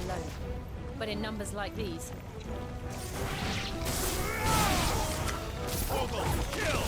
alone. But in numbers like these... Vogel, kill!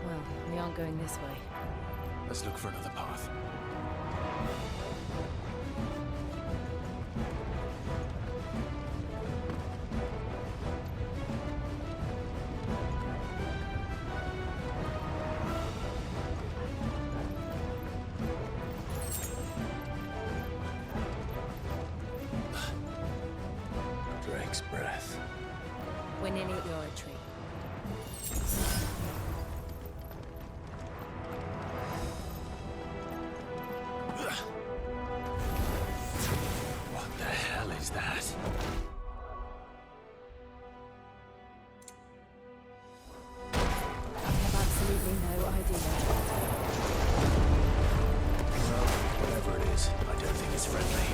Well, we aren't going this way. Let's look for another path. Drake's breath. We're nearly at the oratory. What the hell is that? I have absolutely no idea. Whatever it is, I don't think it's friendly.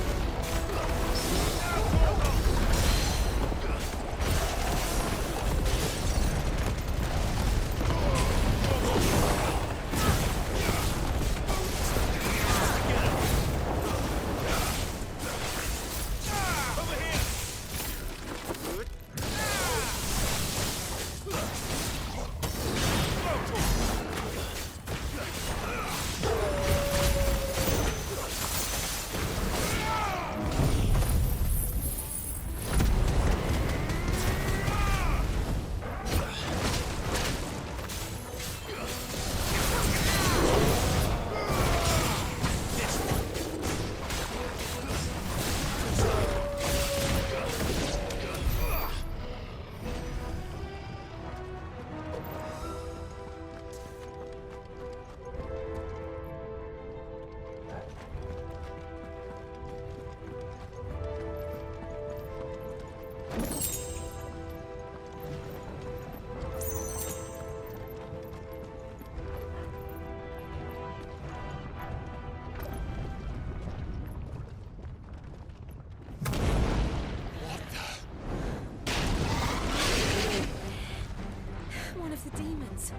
One of the demons.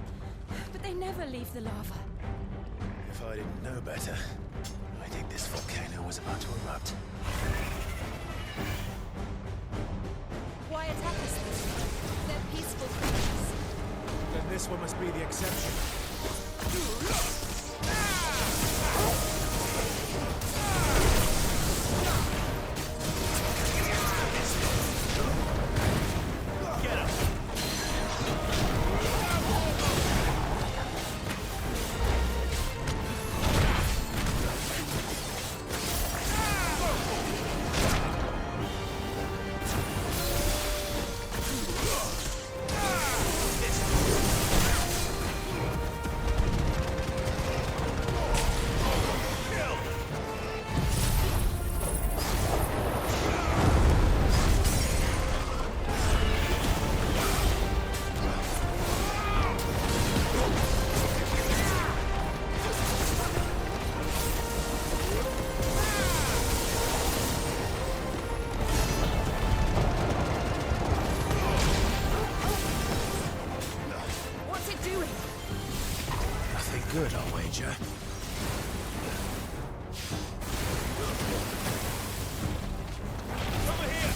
But they never leave the lava. If I didn't know better, I think this volcano was about to erupt. Why attack us then? They're peaceful creatures. Then this one must be the exception. Get him! What's it doing? Nothing good, I'll wager. Over here!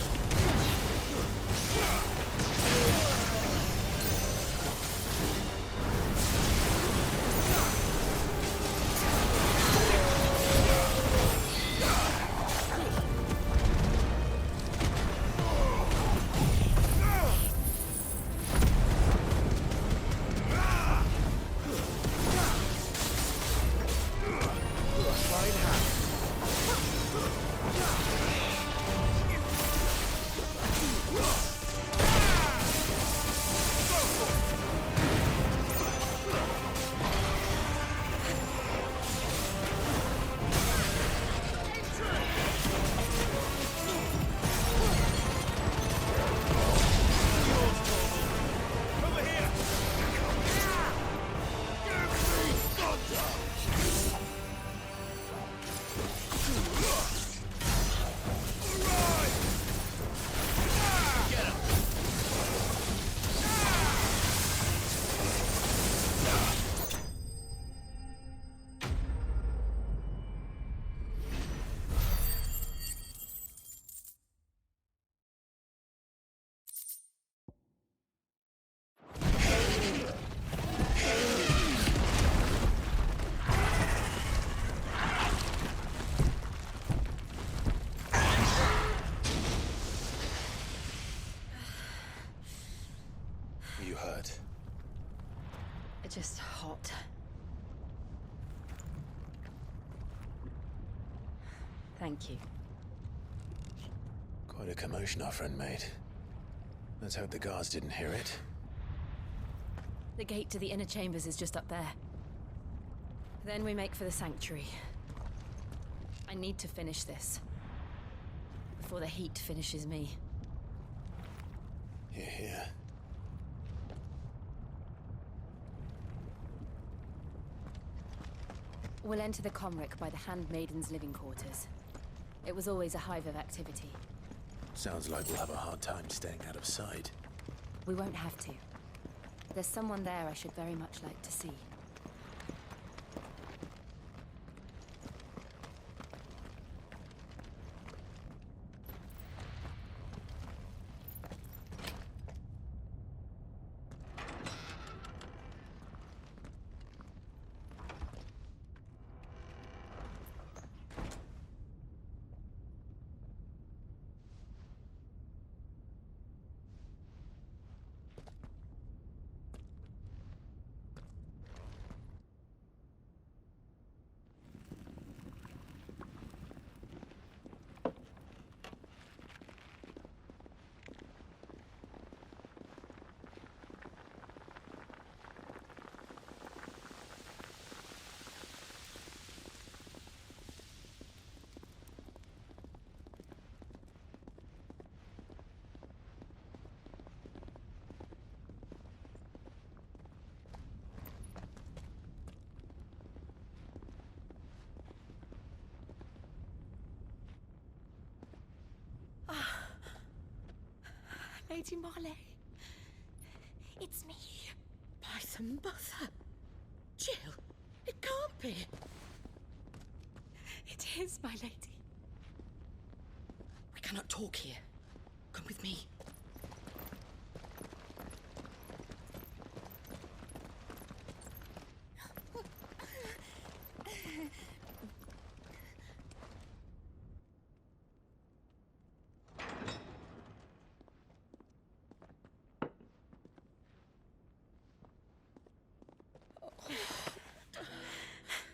You hurt? Just hot. Thank you. Quite a commotion our friend made. Let's hope the guards didn't hear it. The gate to the inner chambers is just up there. Then we make for the sanctuary. I need to finish this. Before the heat finishes me. Hear, hear. We'll enter the Comric by the Handmaiden's living quarters. It was always a hive of activity. Sounds like we'll have a hard time staying out of sight. We won't have to. There's someone there I should very much like to see. Lady Marley. It's me. By the mother. Jill, it can't be. It is, my lady. We cannot talk here. Come with me.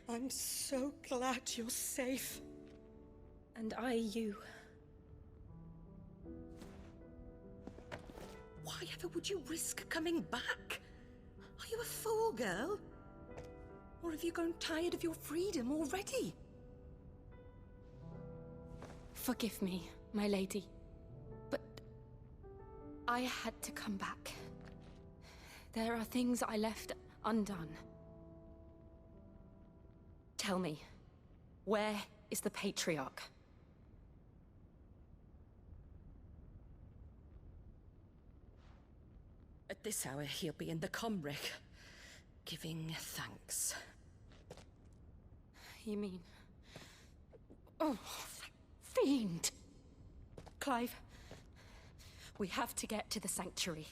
I'm so glad you're safe. And I you. Why ever would you risk coming back? Are you a fool, girl? Or have you grown tired of your freedom already? Forgive me, my lady. But I had to come back. There are things I left undone. Tell me, where is the Patriarch? At this hour, he'll be in the Comric, giving thanks. You mean... Oh, fiend! Clive, we have to get to the sanctuary.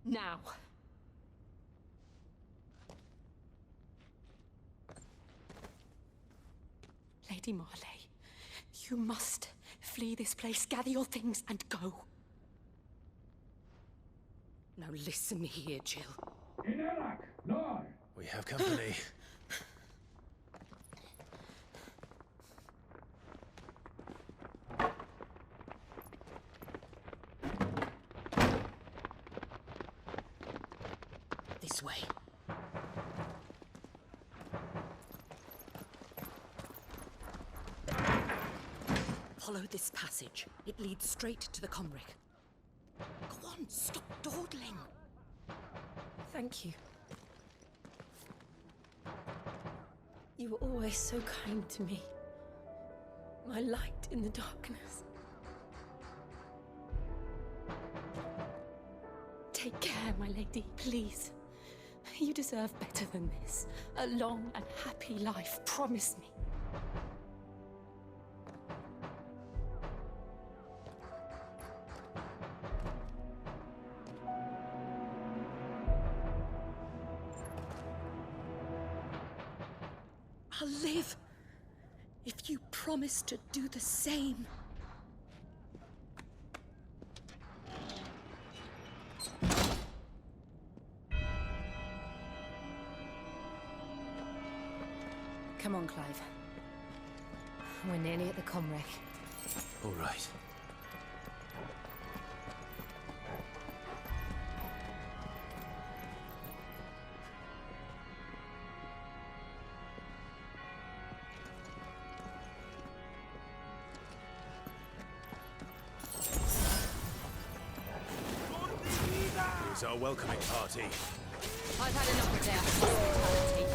Now. Lady Marley, you must flee this place, gather your things, and go. Now listen here, Jill. We have company. This way. Follow this passage. It leads straight to the Comric. Go on, stop dawdling. Thank you. You were always so kind to me. My light in the darkness. Take care, my lady, please. You deserve better than this. A long and happy life, promise me. I'll live if you promise to do the same. Come on, Clive. We're nearly at the comwreck. All right. Here's our welcoming party. I've had enough of their hospitality.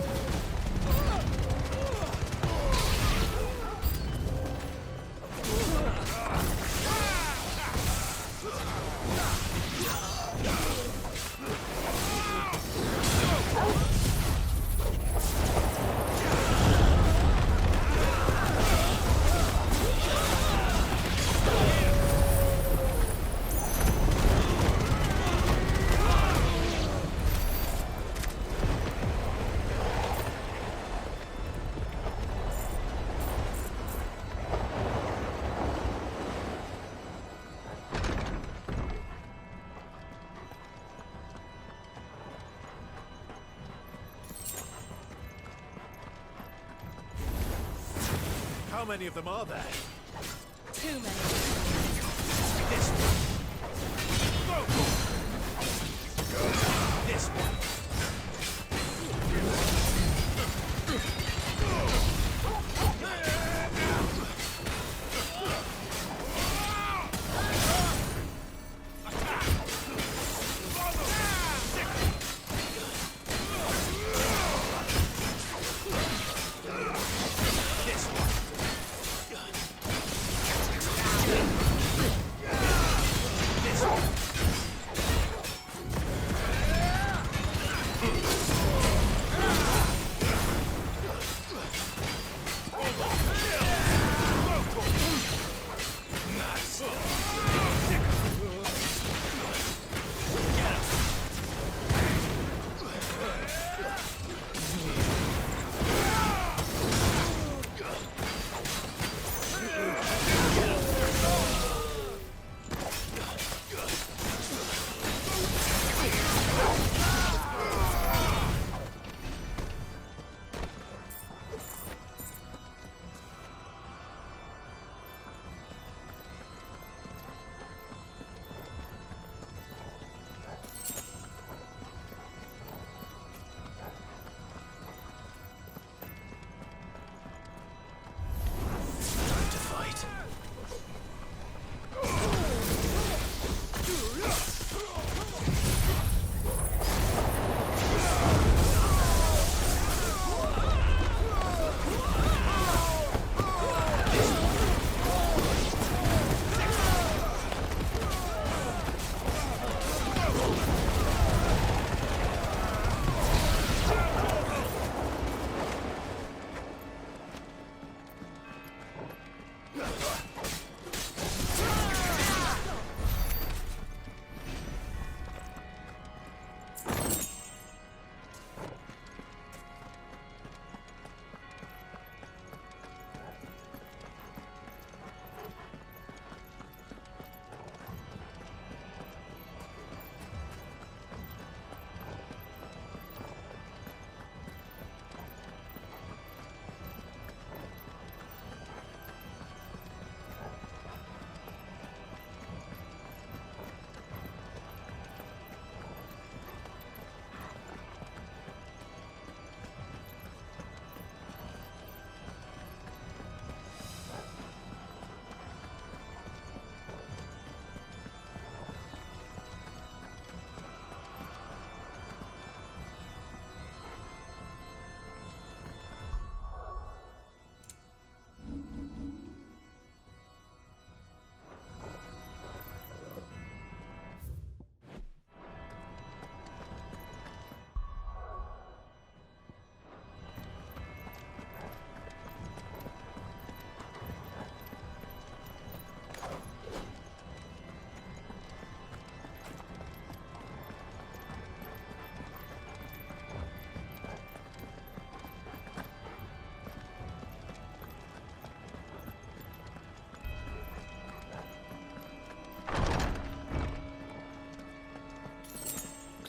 How many of them are there? Too many. This one. This one.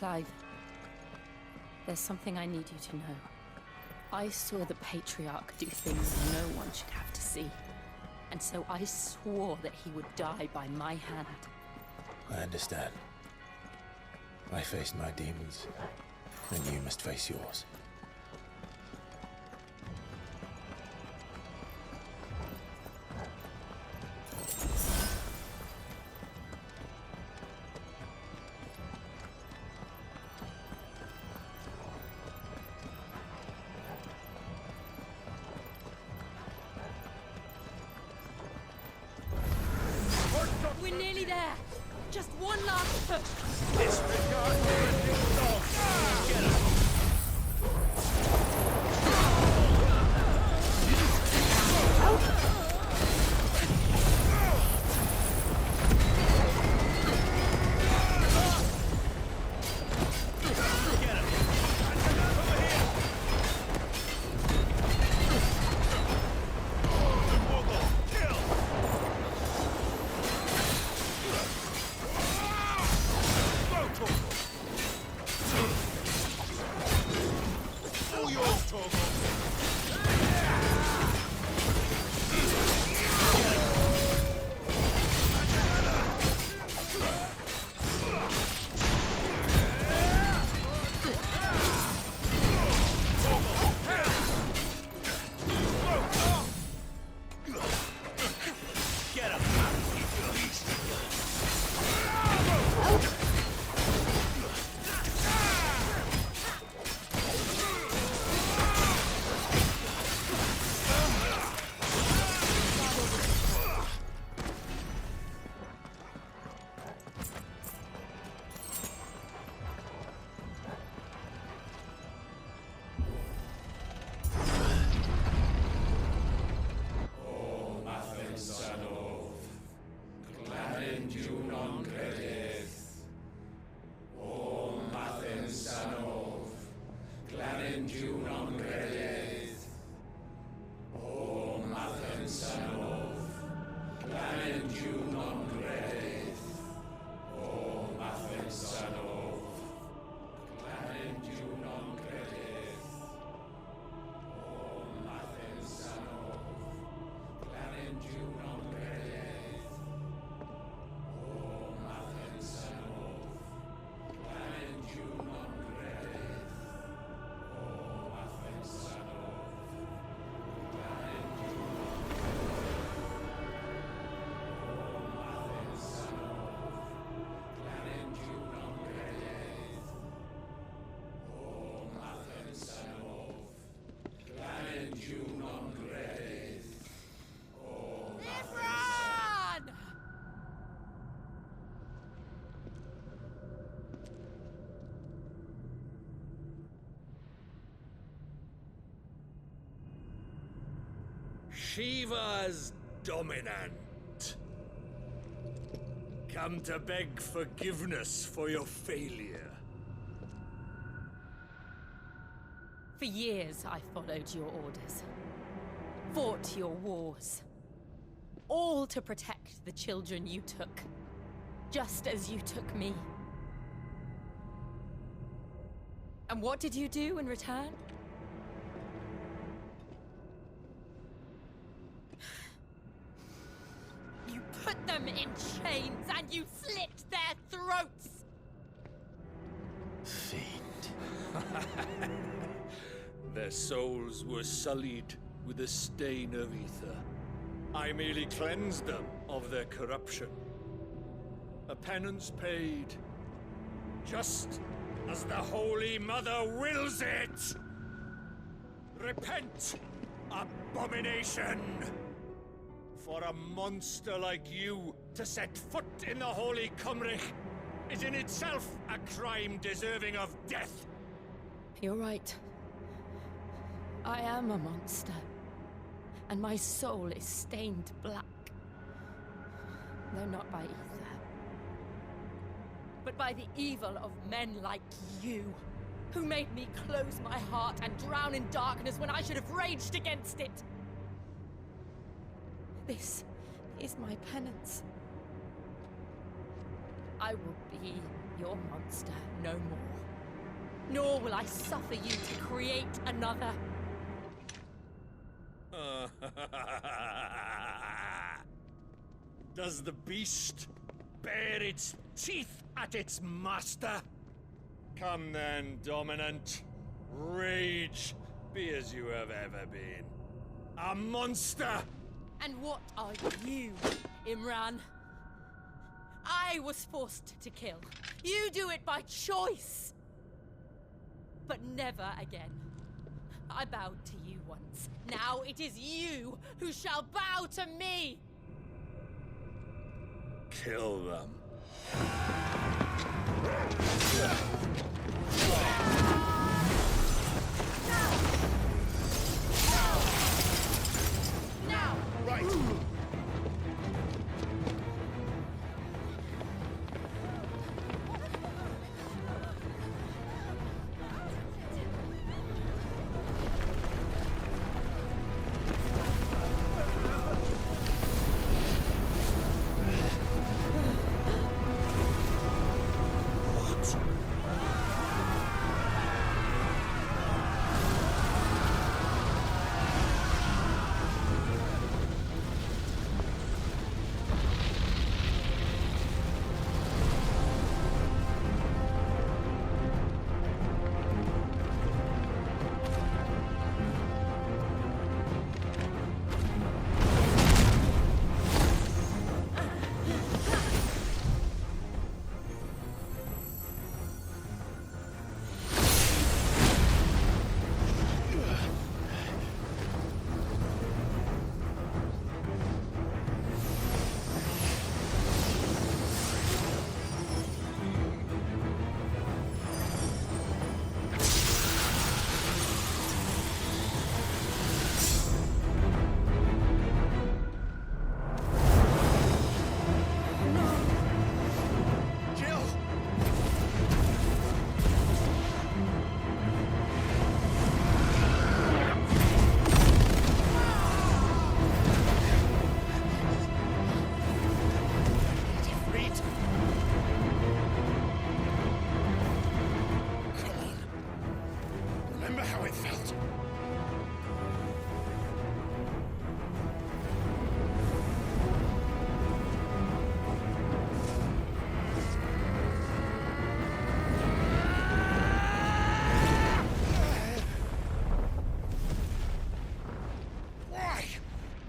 Clive, there's something I need you to know. I saw the Patriarch do things no one should have to see. And so I swore that he would die by my hand. I understand. I faced my demons, and you must face yours. We're nearly there. Just one last push. Disregard the new dog. Get her. Shiva's dominant. Come to beg forgiveness for your failure. For years, I followed your orders. Fought your wars. All to protect the children you took. Just as you took me. And what did you do in return? You put them in chains and you slit their throats! Fiend. Their souls were sullied with the stain of ether. I merely cleansed them of their corruption. A penance paid, just as the Holy Mother wills it! Repent, abomination! For a monster like you to set foot in the Holy Cymric is in itself a crime deserving of death. You're right. I am a monster. And my soul is stained black. Though not by ether. But by the evil of men like you, who made me close my heart and drown in darkness when I should have raged against it. This is my penance. I will be your monster no more. Nor will I suffer you to create another. Does the beast bare its teeth at its master? Come then, Dominant. Rage, be as you have ever been. A monster! And what are you, Imran? I was forced to kill. You do it by choice. But never again. I bowed to you once. Now it is you who shall bow to me! Kill them. Now! Right.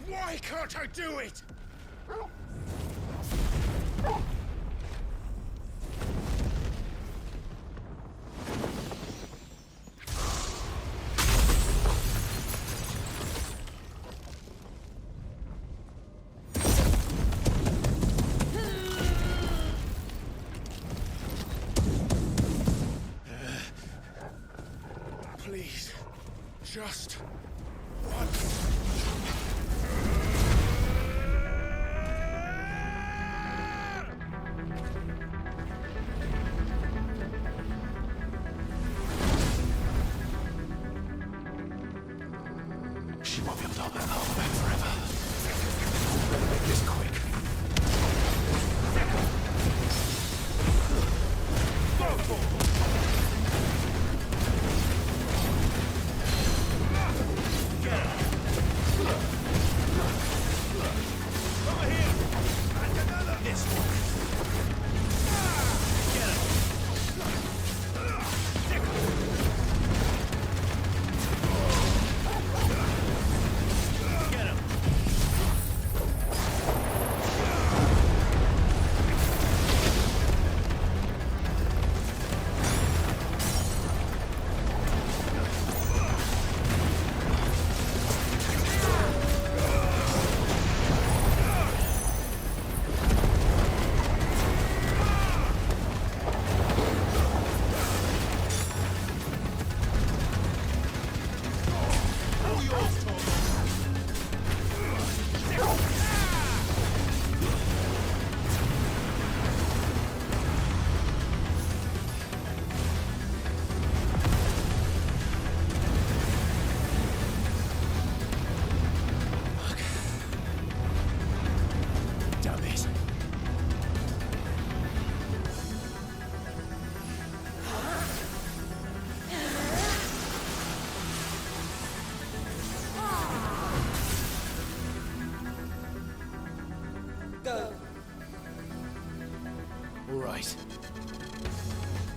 Why can't I do it? Please, just once. She won't be able to hold that armor back forever. Better make this quick. Go for it!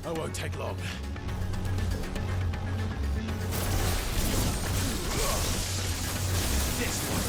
I won't take long. This one.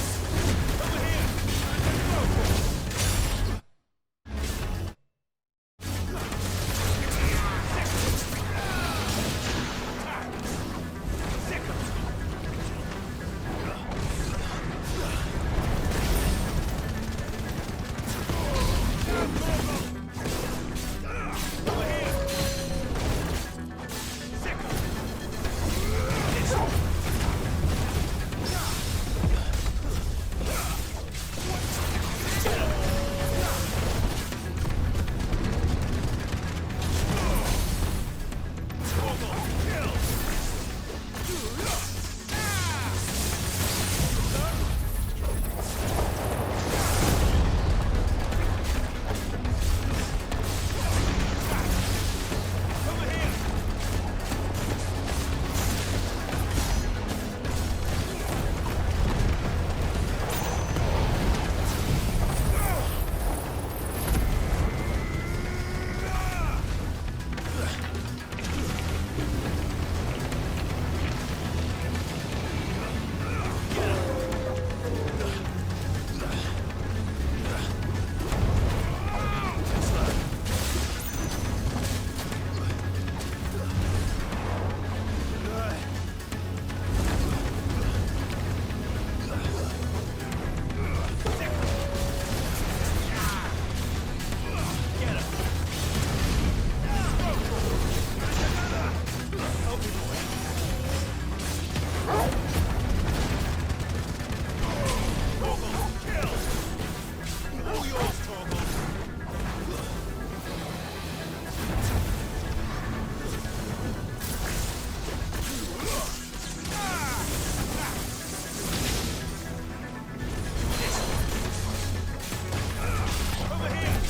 Over here!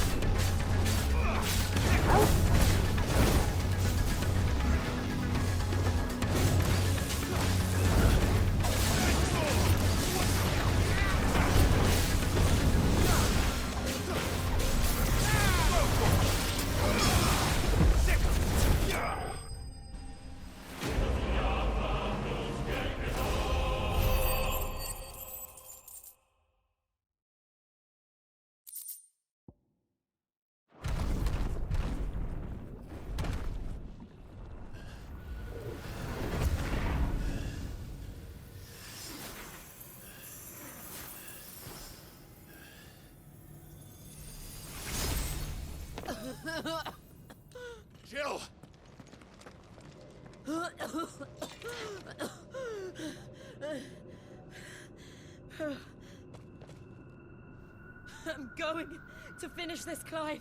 Jill! I'm going to finish this, Clive.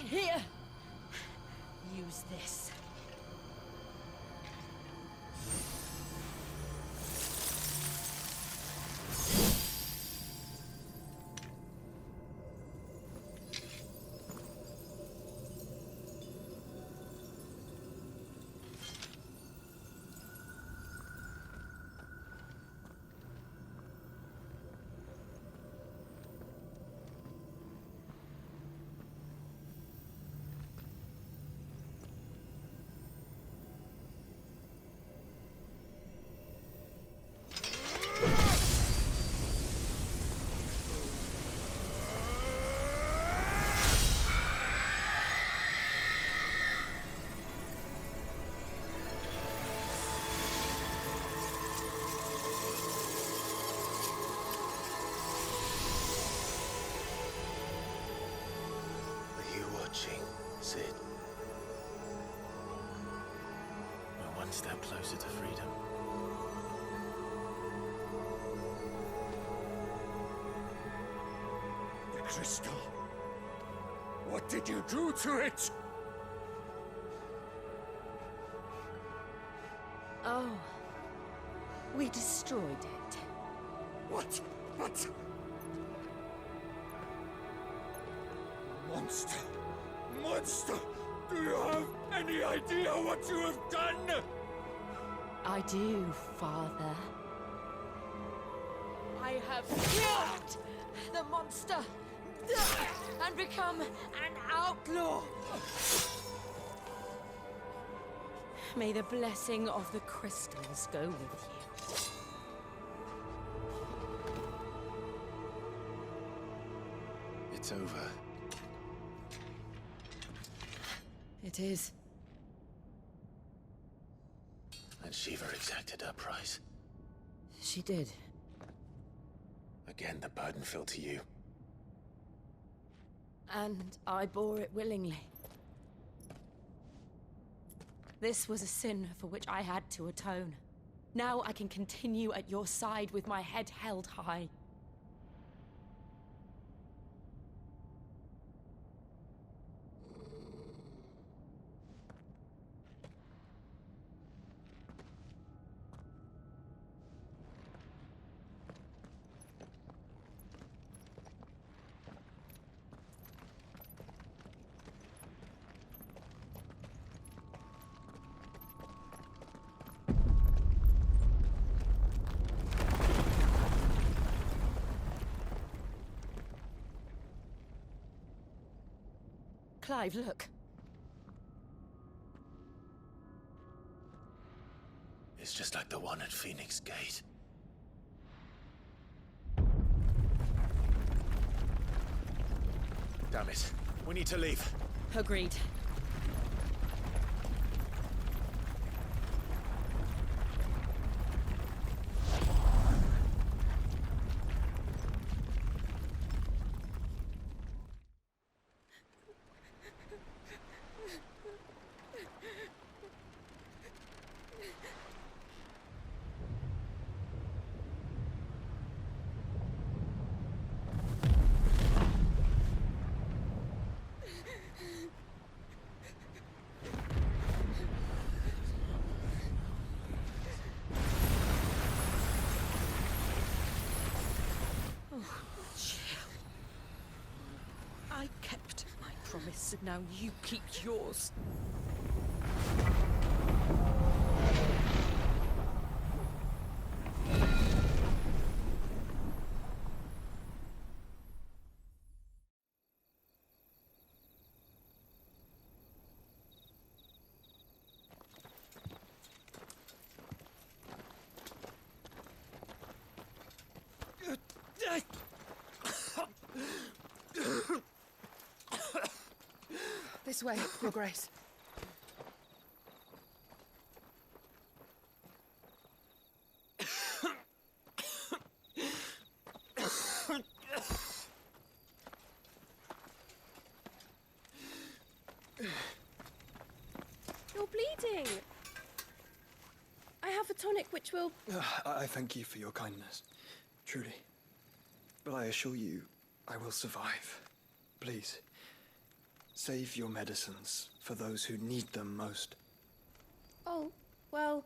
Here. Use this. Sid. We're one step closer to freedom. The crystal. What did you do to it? Oh. We destroyed it. What? Monster! Monster! Do you have any idea what you have done? I do, Father. I have killed the monster and become an outlaw. May the blessing of the crystals go with you. It's over. It is. And Shiva exacted her price. She did. Again, the burden fell to you. And I bore it willingly. This was a sin for which I had to atone. Now I can continue at your side with my head held high. Clive, look. It's just like the one at Phoenix Gate. Damn it. We need to leave. Agreed. I kept my promise, and now you keep yours. This way, Your Grace. You're bleeding. I have a tonic which will... I thank you for your kindness, truly. But I assure you, I will survive. Please, save your medicines for those who need them most. Oh, well,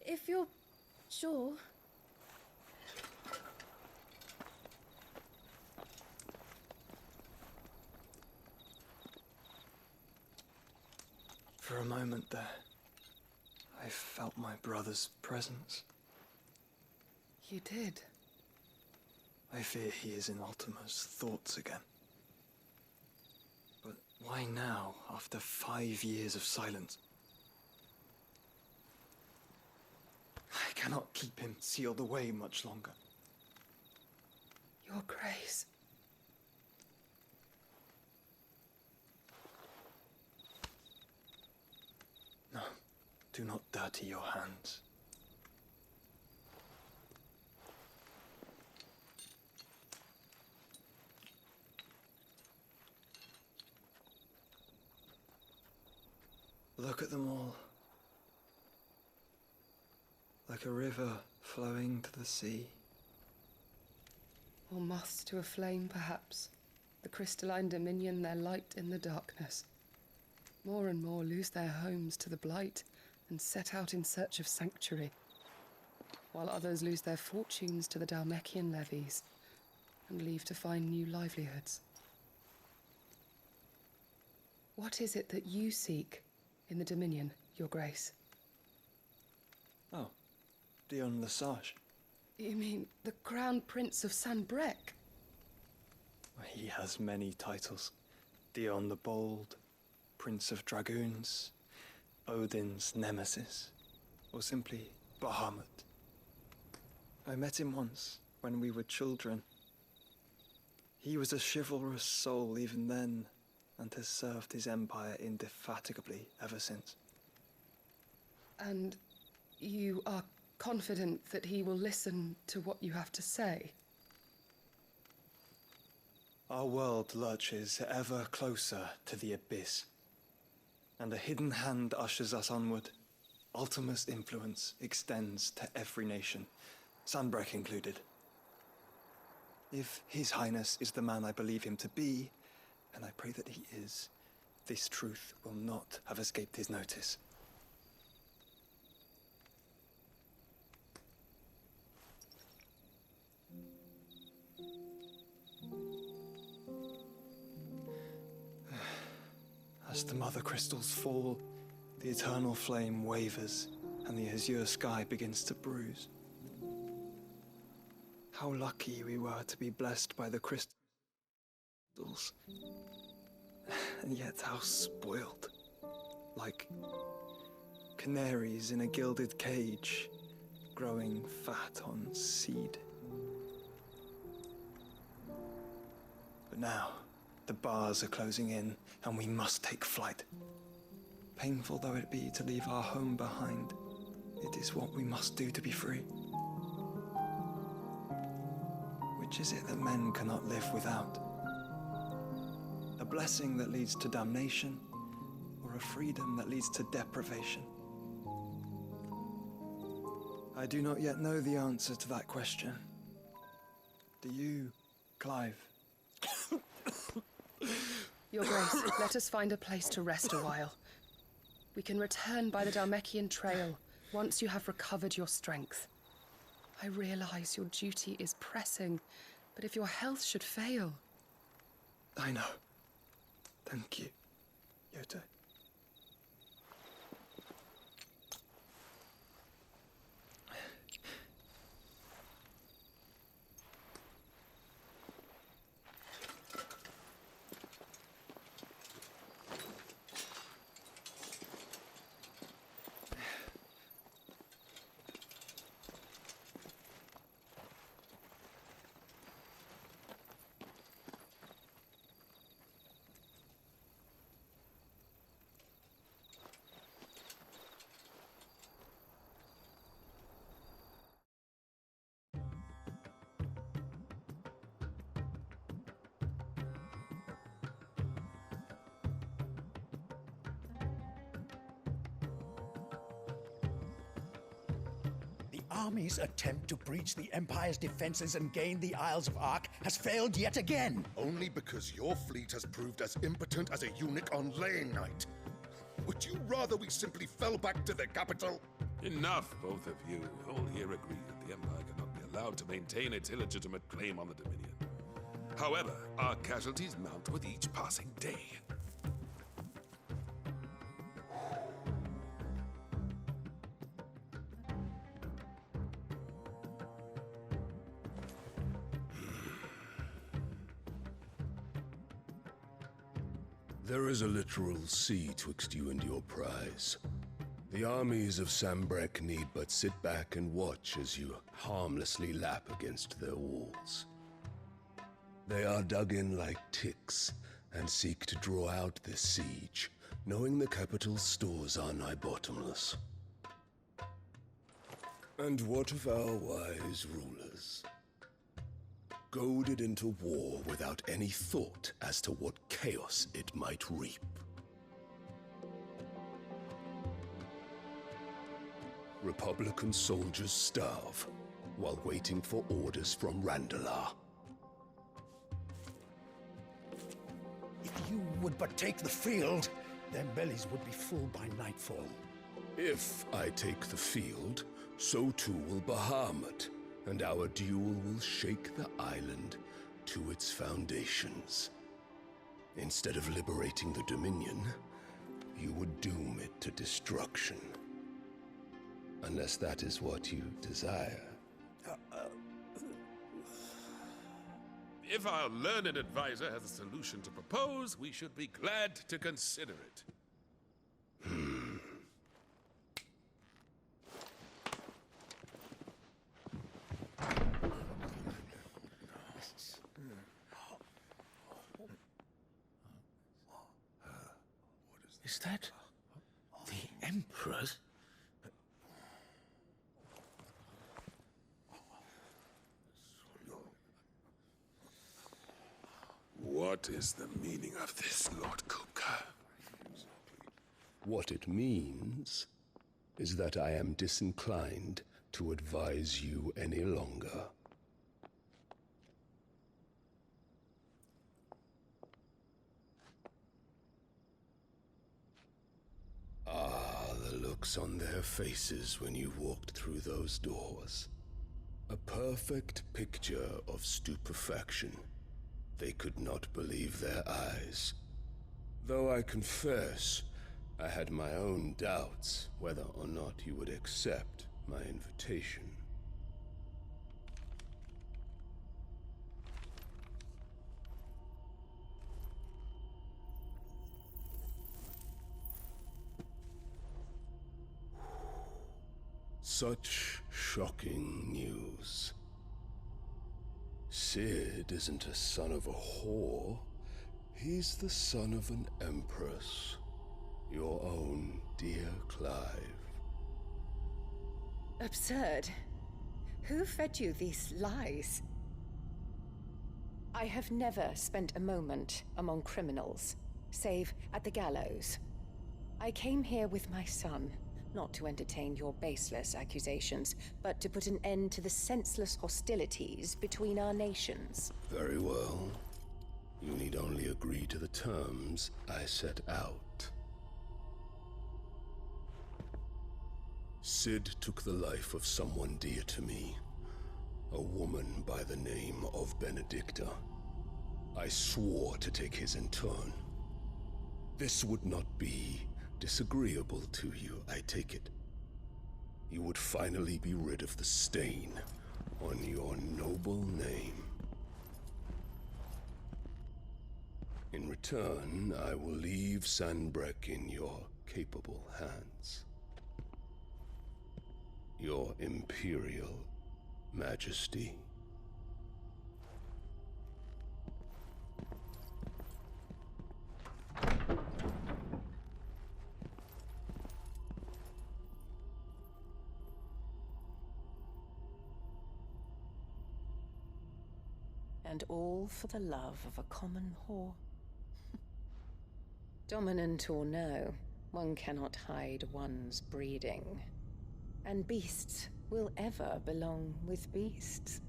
if you're sure. For a moment there, I felt my brother's presence. You did. I fear he is in Ultima's thoughts again. But why now, after 5 years of silence? I cannot keep him sealed away much longer. Your Grace. No, do not dirty your hands. Look at them all. Like a river flowing to the sea. Or moths to a flame, perhaps. The crystalline dominion their light in the darkness. More and more lose their homes to the blight and set out in search of sanctuary, while others lose their fortunes to the Dhalmekian levies and leave to find new livelihoods. What is it that you seek in the Dominion, Your Grace? Oh, Dion Lesage. You mean the Crown Prince of Sanbreque? He has many titles. Dion the Bold, Prince of Dragoons, Odin's Nemesis, or simply Bahamut. I met him once, when we were children. He was a chivalrous soul even then, and has served his empire indefatigably ever since. And you are confident that he will listen to what you have to say? Our world lurches ever closer to the abyss, and a hidden hand ushers us onward. Ultima's influence extends to every nation, Sanbreque included. If His Highness is the man I believe him to be, and I pray that he is, this truth will not have escaped his notice. As the mother crystals fall, the eternal flame wavers, and the azure sky begins to bruise. How lucky we were to be blessed by the crystals, and yet how spoiled. Like canaries in a gilded cage, growing fat on seed. But now, the bars are closing in, and we must take flight. Painful though it be to leave our home behind, it is what we must do to be free. Which is it that men cannot live without? A blessing that leads to damnation, or a freedom that leads to deprivation? I do not yet know the answer to that question. Do you, Clive? Your Grace, let us find a place to rest a while. We can return by the Dhalmekian trail once you have recovered your strength. I realize your duty is pressing, but if your health should fail... I know. Thank you, Yote. The army's attempt to breach the Empire's defenses and gain the Isles of Ark has failed yet again. Only because your fleet has proved as impotent as a eunuch on laying night. Would you rather we simply fell back to the capital? Enough, both of you. All here agree that the Empire cannot be allowed to maintain its illegitimate claim on the Dominion. However, our casualties mount with each passing day. There is a literal sea twixt you and your prize. The armies of Sanbreque need but sit back and watch as you harmlessly lap against their walls. They are dug in like ticks and seek to draw out this siege, knowing the capital's stores are nigh bottomless. And what of our wise rulers? Goaded into war without any thought as to what chaos it might reap. Republican soldiers starve while waiting for orders from Randalar. If you would but take the field, their bellies would be full by nightfall. If I take the field, so too will Bahamut, and our duel will shake the island to its foundations. Instead of liberating the Dominion, you would doom it to destruction. Unless that is what you desire. If our learned advisor has a solution to propose, we should be glad to consider it. Is that the Emperor's? What is the meaning of this, Lord Kupka? What it means is that I am disinclined to advise you any longer. The looks on their faces when you walked through those doors. A perfect picture of stupefaction. They could not believe their eyes. Though I confess, I had my own doubts whether or not you would accept my invitation. Such shocking news. Cid isn't a son of a whore. He's the son of an empress. Your own dear Clive. Absurd. Who fed you these lies? I have never spent a moment among criminals, save at the gallows. I came here with my son, not to entertain your baseless accusations, but to put an end to the senseless hostilities between our nations. Very well. You need only agree to the terms I set out. Cid took the life of someone dear to me, a woman by the name of Benedicta. I swore to take his in turn. This would not be disagreeable to you, I take it. You would finally be rid of the stain on your noble name. In return, I will leave Sanbreque in your capable hands. Your Imperial Majesty. And all for the love of a common whore. Dominant or no, one cannot hide one's breeding. And beasts will ever belong with beasts.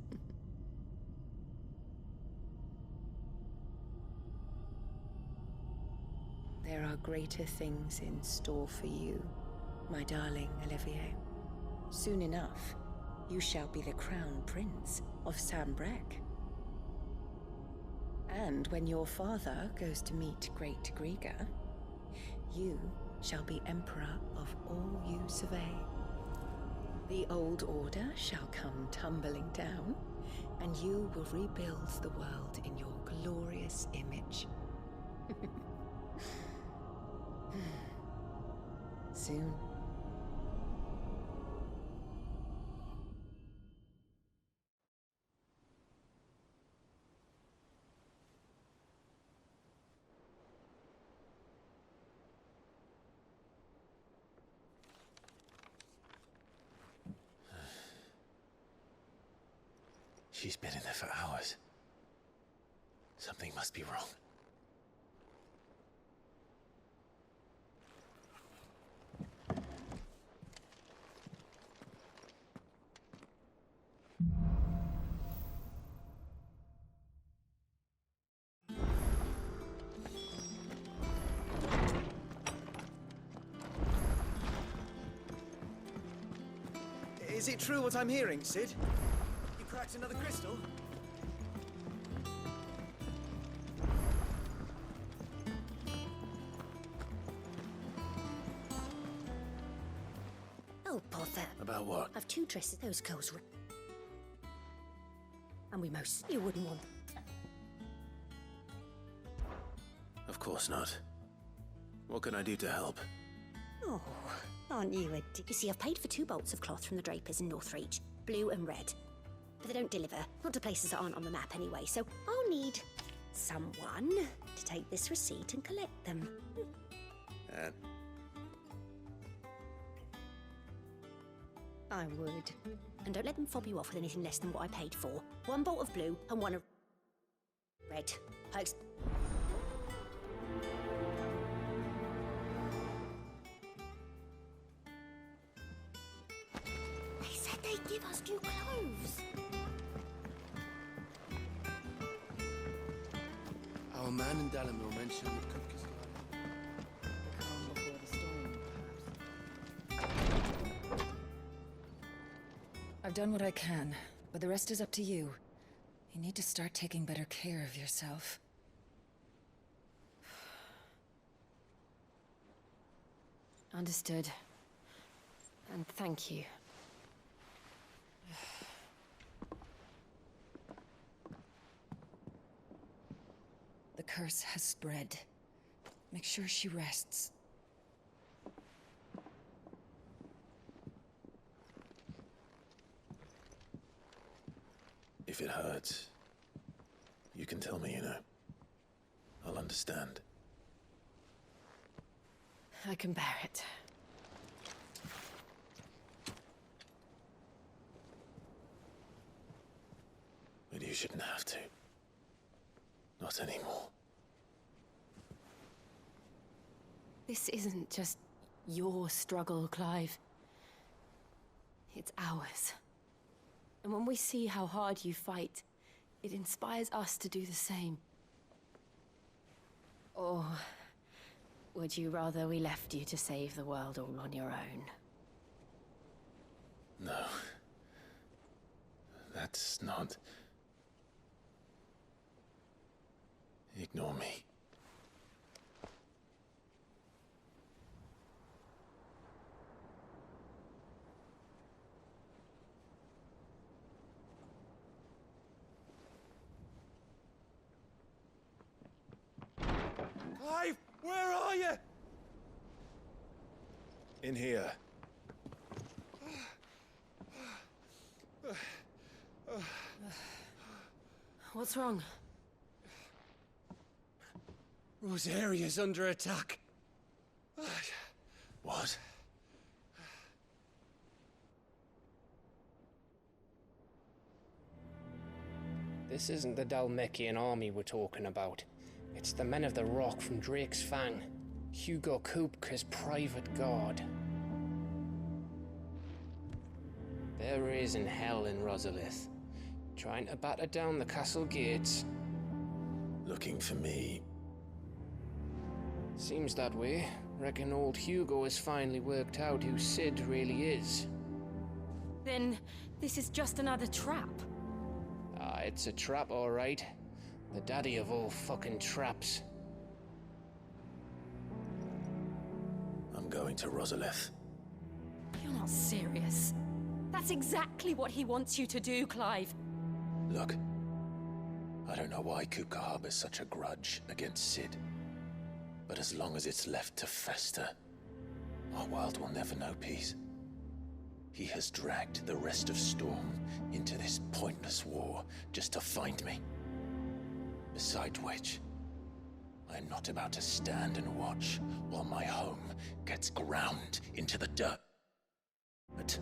There are greater things in store for you, my darling Olivier. Soon enough, you shall be the crown prince of Sanbreque. And when your father goes to meet Great Griga, you shall be emperor of all you survey. The old order shall come tumbling down, and you will rebuild the world in your glorious image. Soon. She's been in there for hours. Something must be wrong. Is it true what I'm hearing, Cid? You cracked another crystal? Oh, bother. About what? I've 2 dresses. Those girls. And we most. You wouldn't want. Of course not. What can I do to help? Oh, aren't you a You see, I've paid for 2 bolts of cloth from the drapers in Northreach, blue and red. But they don't deliver, not to places that aren't on the map anyway, so I'll need someone to take this receipt and collect them. I would. And don't let them fob you off with anything less than what I paid for. 1 bolt of blue and 1 of red. They said they'd give us new clothes. Our man in Dalamil mentioned that Cook is I've done what I can, but the rest is up to you. You need to start taking better care of yourself. Understood. And thank you. The curse has spread. Make sure she rests. If it hurts, you can tell me, you know. I'll understand. I can bear it. But you shouldn't have to. Not anymore. This isn't just your struggle, Clive. It's ours. And when we see how hard you fight, it inspires us to do the same. Or would you rather we left you to save the world all on your own? No. That's not... Ignore me. Clive, where are you? In here. What's wrong? Rosaria's under attack. What? This isn't the Dhalmekian army we're talking about. It's the men of the Rock from Drake's Fang. Hugo Kupka's private guard. There is in hell in Rosalith, trying to batter down the castle gates. Looking for me. Seems that way. Reckon old Hugo has finally worked out who Sid really is. Then this is just another trap. Ah, it's a trap, all right. The daddy of all fucking traps. I'm going to Rosalith. You're not serious. That's exactly what he wants you to do, Clive. Look, I don't know why Kupka harbors such a grudge against Sid. But as long as it's left to fester, our world will never know peace. He has dragged the rest of Storm into this pointless war just to find me. Besides which, I am not about to stand and watch while my home gets ground into the dirt. But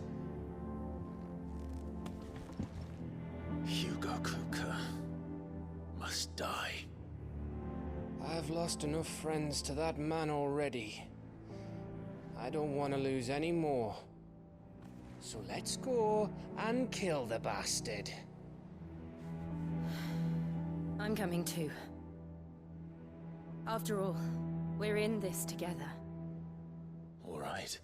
Hugo Kupka must die. I've lost enough friends to that man already. I don't want to lose any more. So let's go and kill the bastard. I'm coming too. After all, we're in this together. All right.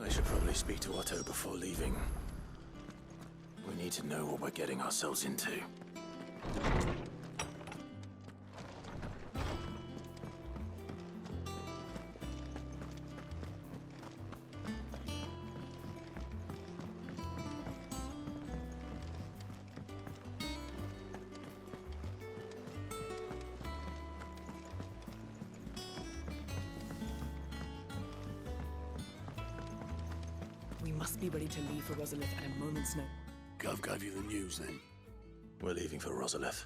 I should probably speak to Otto before leaving. We need to know what we're getting ourselves into. We must be ready to leave for Rosalith at a moment's notice. Gov gave you the news then? We're leaving for Rosalith.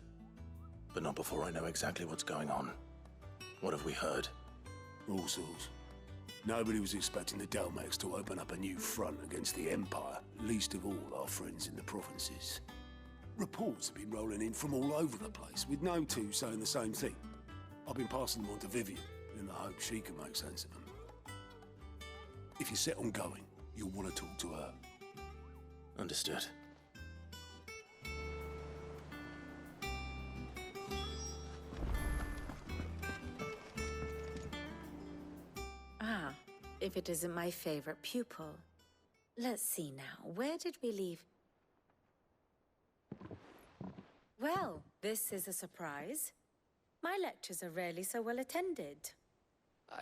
But not before I know exactly what's going on. What have we heard? All sorts. Nobody was expecting the Delmex to open up a new front against the Empire, least of all our friends in the provinces. Reports have been rolling in from all over the place, with no two saying the same thing. I've been passing them on to Vivian, in the hope she can make sense of them. If you're set on going, you'll want to talk to her. Understood. Ah, if it isn't my favorite pupil. Let's see now, where did we leave? Well, this is a surprise. My lectures are rarely so well attended.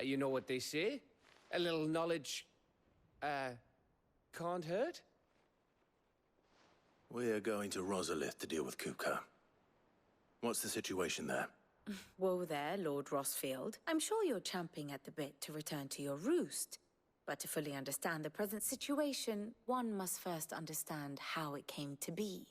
You know what they say? A little knowledge, can't hurt? We're going to Rosalith to deal with Kupka. What's the situation there? Whoa there, Lord Rossfield. I'm sure you're champing at the bit to return to your roost. But to fully understand the present situation, one must first understand how it came to be.